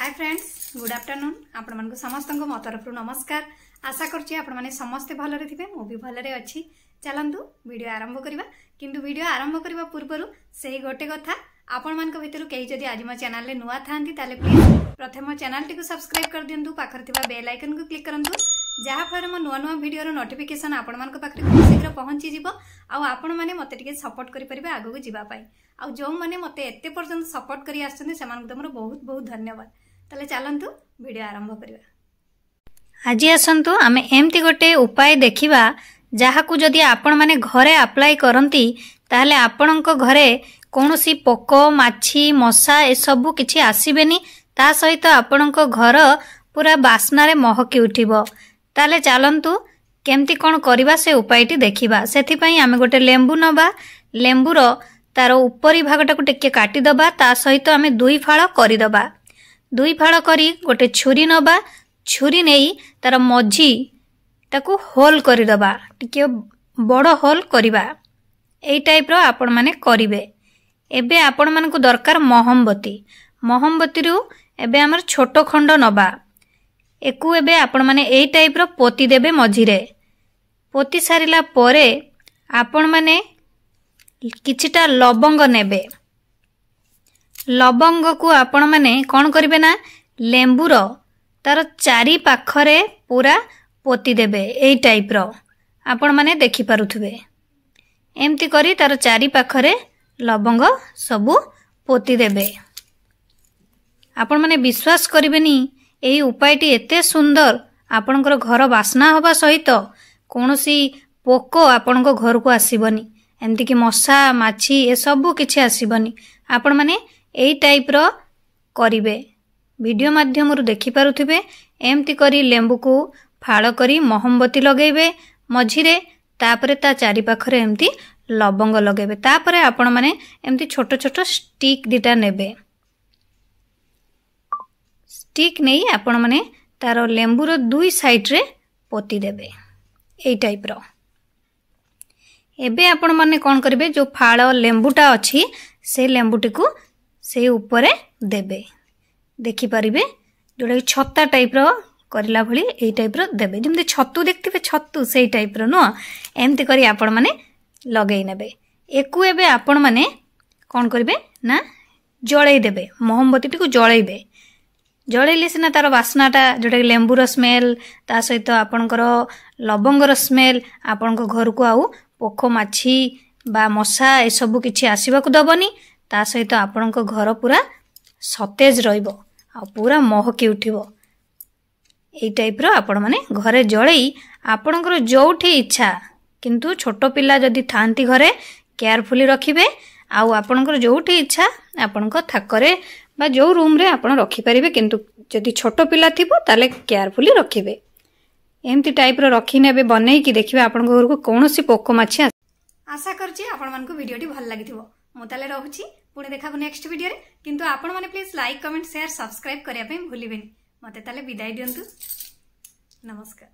Hi friends good afternoon आपण मानक समस्त मो तरफ नमस्कार। आशा करछि आपण माने समस्त भलरे थिबे मो भी भलरे अछि। चलंतु वीडियो आरंभ करिवा किंतु वीडियो आरंभ करिवा पूर्वरु सेही गोटे कथा आपण मानक भितरु केही जदि आज मो चैनल ले नुवा थांती ताले प्लीज प्रथम मो चैनल टिकु सब्सक्राइब कर दियंतु पाखर थिबा बेल आइकन को क्लिक करंतु जहा फर मो नुवा नुवा वीडियो रो नोटिफिकेशन आपण मानक पाखरे खूब शीघ्र पहुंची जिवो आ आपण माने मते टिके सपोर्ट करि परिबे आगु को जिबा पई आ जो माने मते एते पर्यंत सपोर्ट करि आछन से मानक तमरो बहुत बहुत धन्यवाद। ताले चलंतु वीडियो आरंभ करिवा। आज आसंतु आमे एमती गोटे उपाय देखिबा जहाकू जदि आपण माने घरे अप्लाई करंती ताहले आपणको घरे कोनोसी पोको माछी मशा ए सब किछि आसीबेनी ता सहित आपणको घर पूरा बास्ना रे महकी उठिबो। ताले चलंतु केमती कोन करबा से उपायटी देखिबा। सेथि पई आमे गोटे लेंबू नबा लेंबूर तार उपरी भागटाकू टिके काटी दबा ता सहित आमे दुई फाळ करि दबा। दुई फाळ करी गोटे छुरी नबा छुरी नेई तार मझी ताकू होल करि दबा टिके बड़ होल करिबा। एई टाइप रो आपण माने करिवे। एबे आपण मानकू दरकार मोहम्बती मोहम्बती रु एबे हमर छोटो खंड नबा एकू एबे आपण माने एई टाइप रो पोती देबे मझिरे। पोती सारिला परे आपण माने किछिटा लवंग नेबे। लवंग को आपण माने कौन करिवे ना लेंबूर तार चारि पाखरे पूरा पोती देबे। एई टाइप रो आपण माने देखि पारुथबे एमती करी तार चारि पाखरे लवंग सबु पोती देबे। आपण माने विश्वास करिवेनी एई उपायटी एते सुंदर आपणकर घर बास्ना होबा सहित कोनोसी पोको आपणको घर को आसीबनी एमती कि मशा माछी ए सबु किछि आसीबनी। आपण माने एई टाइप रो करिवे। वीडियो माध्यम रु देखि पारुथिबे एमती करी लेंबू को फाळ करी मोहम्बती लगेबे मझिरे तापरे ता चारि पाखरे एमती लवंग लगेबे। तापरे आपण माने एमती छोटो छोटो स्टिक दिटा नेबे। स्टिक नै आपण माने तारो लेंबू रो दुई साइड रे पोती देबे एई टाइप रो। एबे आपण माने कोन करिवे जो फाळ लेंबूटा अछि से लेंबूटी को से ऊपरे देबे। देखि परिबे जोडा छत्ता टाइप रो करला भली एई टाइप रो देबे। जेमते छत्तू देखथिबे छत्तू सेई टाइप रो न एमती करी आपण माने लगेई नेबे। एकू एबे आपण माने कोन करिवे ना जळेई देबे। मोहम्बतीटी को जळेइबे। जळेइले सिना तार बास्नाटा जोडा लेंबूर स्मेल ता सहित आपणकर लवंगर स्मेल आपणको घर को आउ पोखो माछी बा मशा ए सब किछि आसीबा को दबनी। ता सहित आपणको घर पूरा सतेज रहिबो आ पूरा महकी उठिबो। एई टाइप रो आपण माने घरे जळेई आपणकर जोठी इच्छा किंतु छोटो पिल्ला जदि थांती घरे केयरफुली रखिबे आ आपणकर जोठी इच्छा आपणको थाकरे बा जो रूम रे आपण रखि परिबे किंतु जदि छोटो पिल्ला थिबो ताले केयरफुली रखिबे। एमती टाइप रो रखि नेबे बनै कि देखिबे आपणको घर को कोनोसी पोको माछी। आशा करछि आपण मानकु वीडियोटी भल लागिथिबो। मु ताले रहूछि पुणे देखाबो नेक्स्ट वीडियो रे किंतु आपण माने please like comment share subscribe करिया पे भूलिबेनी। मते ताले विदाय दियंतु। नमस्कार।